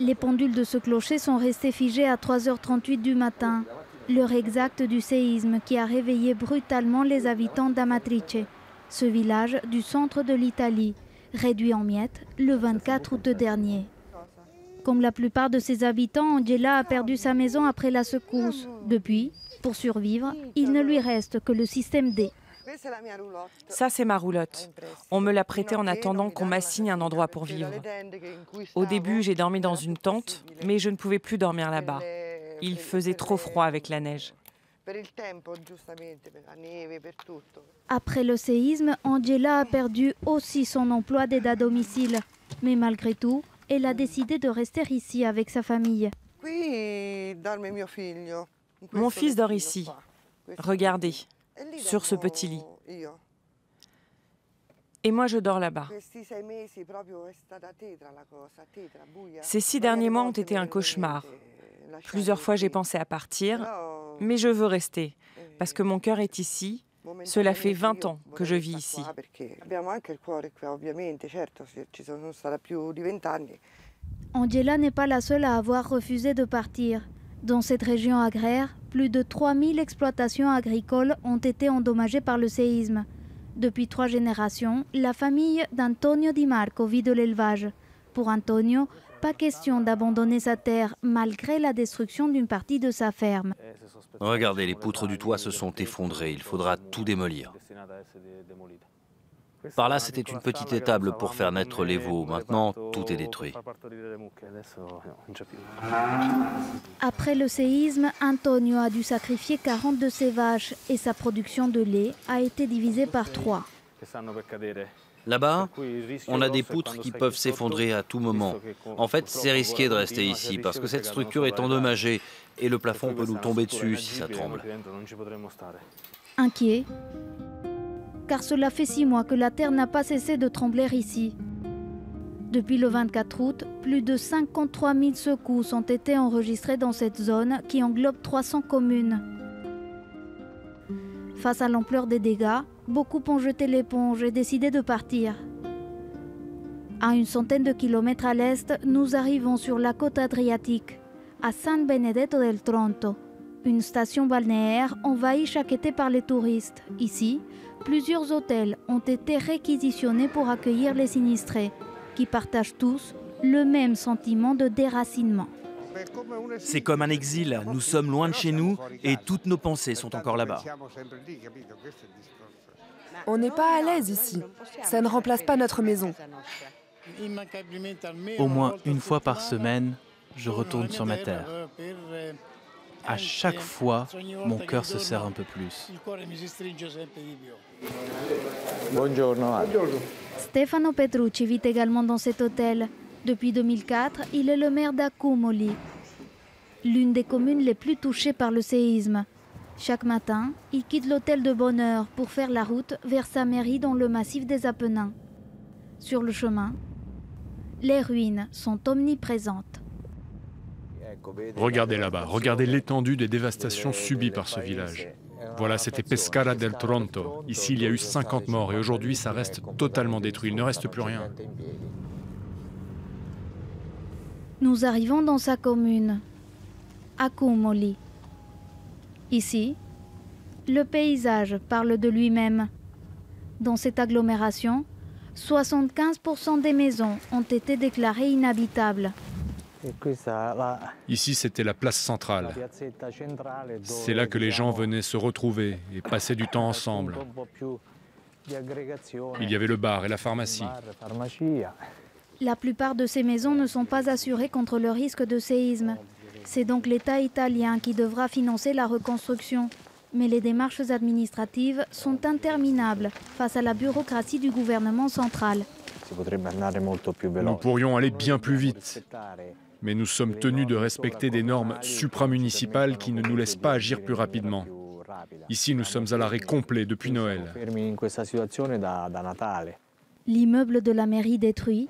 Les pendules de ce clocher sont restées figées à 3h38 du matin, l'heure exacte du séisme qui a réveillé brutalement les habitants d'Amatrice, ce village du centre de l'Italie, réduit en miettes le 24 août dernier. Comme la plupart de ses habitants, Angela a perdu sa maison après la secousse. Depuis, pour survivre, il ne lui reste que le système D. Ça, c'est ma roulotte. On me l'a prêtée en attendant qu'on m'assigne un endroit pour vivre. Au début, j'ai dormi dans une tente, mais je ne pouvais plus dormir là-bas. Il faisait trop froid avec la neige. Après le séisme, Angela a perdu aussi son emploi d'aide à domicile. Mais malgré tout, elle a décidé de rester ici avec sa famille. Mon fils dort ici. Regardez, sur ce petit lit. Et moi, je dors là-bas. Ces 6 derniers mois ont été un cauchemar. Plusieurs fois, j'ai pensé à partir, mais je veux rester, parce que mon cœur est ici. Cela fait 20 ans que je vis ici. Angela n'est pas la seule à avoir refusé de partir. Dans cette région agraire, plus de 3000 exploitations agricoles ont été endommagées par le séisme. Depuis 3 générations, la famille d'Antonio Di Marco vit de l'élevage. Pour Antonio, pas question d'abandonner sa terre malgré la destruction d'une partie de sa ferme. Regardez, les poutres du toit se sont effondrées. Il faudra tout démolir. Par là, c'était une petite étable pour faire naître les veaux. Maintenant, tout est détruit. Après le séisme, Antonio a dû sacrifier 40 de ses vaches et sa production de lait a été divisée par 3. Là-bas, on a des poutres qui peuvent s'effondrer à tout moment. En fait, c'est risqué de rester ici parce que cette structure est endommagée et le plafond peut nous tomber dessus si ça tremble. Inquiet, car cela fait 6 mois que la terre n'a pas cessé de trembler ici. Depuis le 24 août, plus de 53 000 secousses ont été enregistrées dans cette zone qui englobe 300 communes. Face à l'ampleur des dégâts, beaucoup ont jeté l'éponge et décidé de partir. À une centaine de kilomètres à l'est, nous arrivons sur la côte adriatique, à San Benedetto del Tronto, une station balnéaire envahie chaque été par les touristes. Ici, plusieurs hôtels ont été réquisitionnés pour accueillir les sinistrés, qui partagent tous le même sentiment de déracinement. C'est comme un exil, nous sommes loin de chez nous et toutes nos pensées sont encore là-bas. On n'est pas à l'aise ici, ça ne remplace pas notre maison. Au moins une fois par semaine, je retourne sur ma terre. À chaque fois, mon cœur se serre un peu plus. Stefano Petrucci vit également dans cet hôtel. Depuis 2004, il est le maire d'Accumoli, l'une des communes les plus touchées par le séisme. Chaque matin, il quitte l'hôtel de bonne heure pour faire la route vers sa mairie dans le massif des Apennins. Sur le chemin, les ruines sont omniprésentes. Regardez là-bas, regardez l'étendue des dévastations subies par ce village. Voilà, c'était Pescara del Tronto. Ici, il y a eu 50 morts et aujourd'hui, ça reste totalement détruit. Il ne reste plus rien. Nous arrivons dans sa commune, Accumoli. Ici, le paysage parle de lui-même. Dans cette agglomération, 75% des maisons ont été déclarées inhabitables. Ici, c'était la place centrale. C'est là que les gens venaient se retrouver et passer du temps ensemble. Il y avait le bar et la pharmacie. La plupart de ces maisons ne sont pas assurées contre le risque de séisme. C'est donc l'État italien qui devra financer la reconstruction. Mais les démarches administratives sont interminables face à la bureaucratie du gouvernement central. Nous pourrions aller bien plus vite. Mais nous sommes tenus de respecter des normes supramunicipales qui ne nous laissent pas agir plus rapidement. Ici, nous sommes à l'arrêt complet depuis Noël. L'immeuble de la mairie détruit,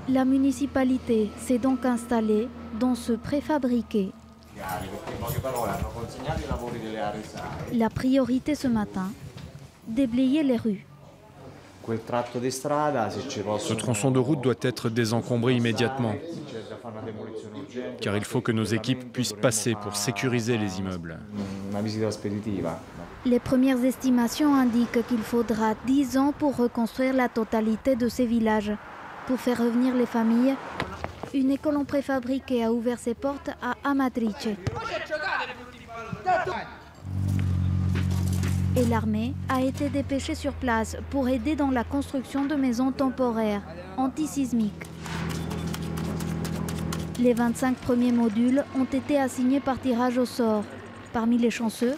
la municipalité s'est donc installée dans ce préfabriqué. La priorité ce matin, déblayer les rues. Ce tronçon de route doit être désencombré immédiatement, car il faut que nos équipes puissent passer pour sécuriser les immeubles. Les premières estimations indiquent qu'il faudra 10 ans pour reconstruire la totalité de ces villages. Pour faire revenir les familles, une école en préfabriqué a ouvert ses portes à Amatrice. Et l'armée a été dépêchée sur place pour aider dans la construction de maisons temporaires, antisismiques. Les 25 premiers modules ont été assignés par tirage au sort. Parmi les chanceux,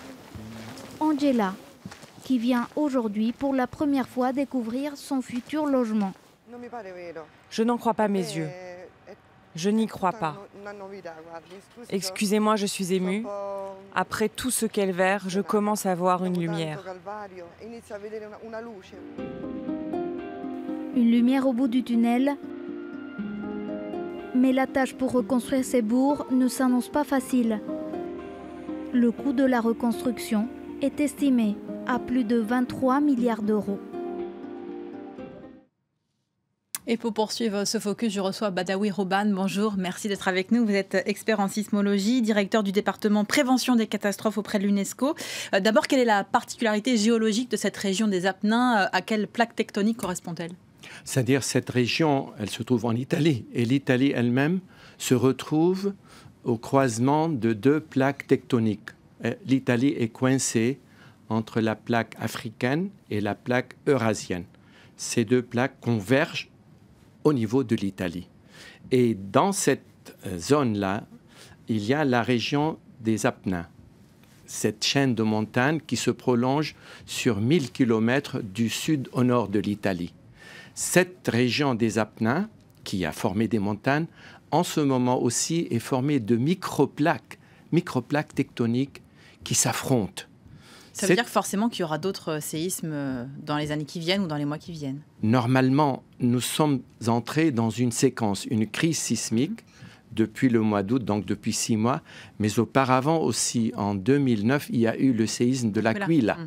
Angela, qui vient aujourd'hui pour la première fois découvrir son futur logement. Je n'en crois pas mes yeux. Je n'y crois pas. Excusez-moi, je suis émue. Après tout ce calvaire, je commence à voir une lumière. Une lumière au bout du tunnel. Mais la tâche pour reconstruire ces bourgs ne s'annonce pas facile. Le coût de la reconstruction est estimé à plus de 23 milliards d'euros. Et pour poursuivre ce focus, je reçois Badawi Rouban. Bonjour, merci d'être avec nous. Vous êtes expert en sismologie, directeur du département prévention des catastrophes auprès de l'UNESCO. D'abord, quelle est la particularité géologique de cette région des Apennins? À quelle plaque tectonique correspond-elle? C'est-à-dire cette région, elle se trouve en Italie. Et l'Italie elle-même se retrouve au croisement de deux plaques tectoniques. L'Italie est coincée entre la plaque africaine et la plaque eurasienne. Ces deux plaques convergent au niveau de l'Italie. Et dans cette zone-là, il y a la région des Apennins, cette chaîne de montagnes qui se prolonge sur 1000 km du sud au nord de l'Italie. Cette région des Apennins, qui a formé des montagnes, en ce moment aussi est formée de microplaques tectoniques qui s'affrontent. Ça veut dire forcément qu'il y aura d'autres séismes dans les années qui viennent ou dans les mois qui viennent? Normalement, nous sommes entrés dans une séquence, une crise sismique depuis le mois d'août, donc depuis 6 mois. Mais auparavant aussi, en 2009, il y a eu le séisme de l'Aquila.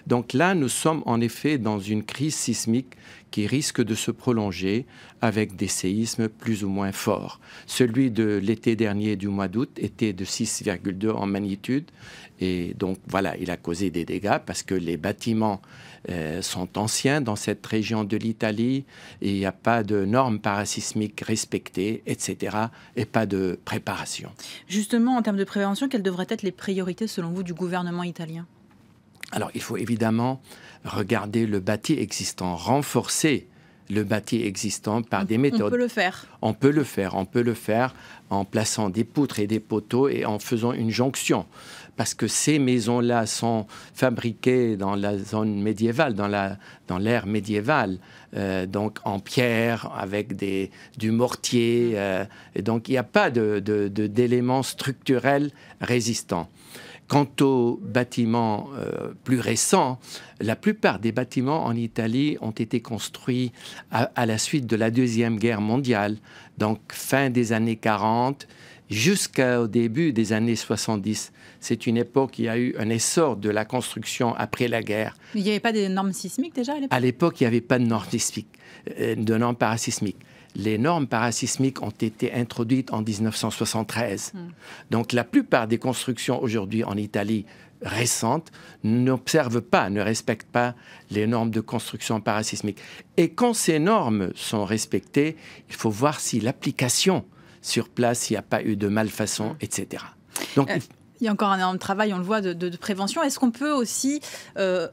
Donc là, nous sommes en effet dans une crise sismique qui risque de se prolonger avec des séismes plus ou moins forts. Celui de l'été dernier du mois d'août était de 6,2 en magnitude. Et donc voilà, il a causé des dégâts parce que les bâtiments sont anciens dans cette région de l'Italie et il n'y a pas de normes parasismiques respectées, etc. et pas de préparation. Justement, en termes de prévention, quelles devraient être les priorités selon vous du gouvernement italien? Alors, il faut évidemment regarder le bâti existant, renforcer le bâti existant par des méthodes. On peut le faire. On peut le faire en plaçant des poutres et des poteaux et en faisant une jonction. Parce que ces maisons-là sont fabriquées dans la zone médiévale, dans l'ère médiévale, donc en pierre, avec du mortier. Et donc, il n'y a pas d'éléments structurels résistants. Quant aux bâtiments plus récents, la plupart des bâtiments en Italie ont été construits à la suite de la Deuxième Guerre mondiale, donc fin des années 40 jusqu'au début des années 70. C'est une époque où il y a eu un essor de la construction après la guerre. Mais il n'y avait pas des normes sismiques déjà à l'époque? À l'époque, il n'y avait pas de normes sismiques, de normes parasismiques. Les normes parasismiques ont été introduites en 1973. Donc la plupart des constructions aujourd'hui en Italie récentes n'observent pas, ne respectent pas les normes de construction parasismique. Et quand ces normes sont respectées, il faut voir si l'application sur place, s'il n'y a pas eu de malfaçon, etc. Donc, il y a encore un énorme travail, on le voit, de prévention. Est-ce qu'on peut aussi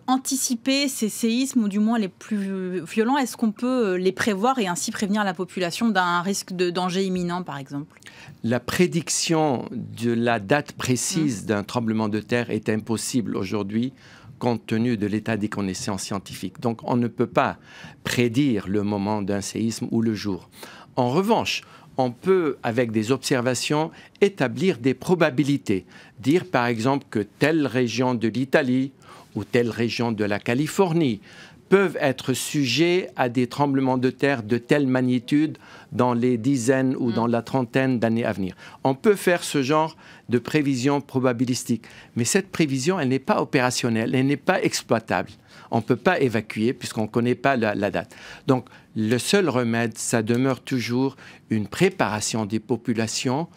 anticiper ces séismes, ou du moins les plus violents? Est-ce qu'on peut les prévoir et ainsi prévenir la population d'un risque de danger imminent, par exemple? La prédiction de la date précise d'un tremblement de terre est impossible aujourd'hui, compte tenu de l'état des connaissances scientifiques. Donc, on ne peut pas prédire le moment d'un séisme ou le jour. En revanche, on peut, avec des observations, établir des probabilités. Dire, par exemple, que telle région de l'Italie ou telle région de la Californie, peuvent être sujets à des tremblements de terre de telle magnitude dans les dizaines ou dans la trentaine d'années à venir. On peut faire ce genre de prévision probabilistique, mais cette prévision, elle n'est pas opérationnelle, elle n'est pas exploitable. On ne peut pas évacuer puisqu'on ne connaît pas la date. Donc, le seul remède, ça demeure toujours une préparation des populations,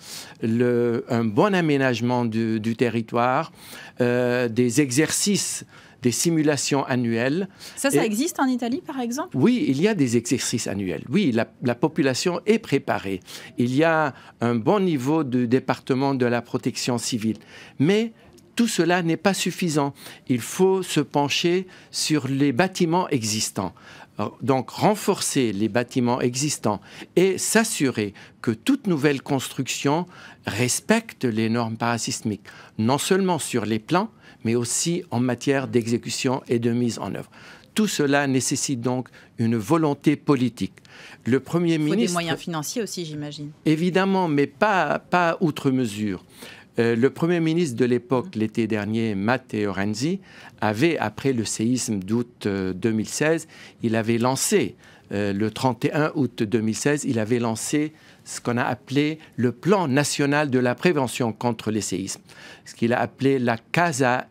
un bon aménagement du territoire, des exercices, des simulations annuelles. Ça existe en Italie, par exemple? Oui, il y a des exercices annuels. Oui, la population est préparée. Il y a un bon niveau de département de la protection civile. Mais tout cela n'est pas suffisant. Il faut se pencher sur les bâtiments existants. Donc, renforcer les bâtiments existants et s'assurer que toute nouvelle construction respecte les normes parasismiques, non seulement sur les plans, mais aussi en matière d'exécution et de mise en œuvre. Tout cela nécessite donc une volonté politique. Le Premier ministre... Il faut des moyens financiers aussi, j'imagine. Évidemment, mais pas outre mesure. Le Premier ministre de l'époque, l'été dernier, Matteo Renzi, avait, après le séisme d'août 2016, il avait lancé, le 31 août 2016, il avait lancé ce qu'on a appelé le plan national de la prévention contre les séismes, ce qu'il a appelé la Casa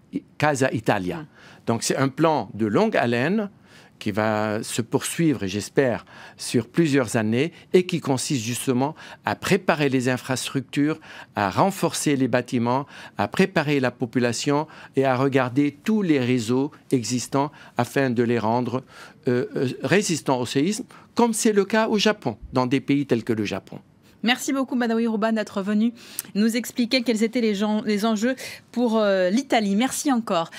Italia. Donc c'est un plan de longue haleine qui va se poursuivre, j'espère, sur plusieurs années et qui consiste justement à préparer les infrastructures, à renforcer les bâtiments, à préparer la population et à regarder tous les réseaux existants afin de les rendre résistants au séisme, comme c'est le cas au Japon, dans des pays tels que le Japon. Merci beaucoup, Badawi Rouban, d'être venu nous expliquer quels étaient les enjeux pour l'Italie. Merci encore.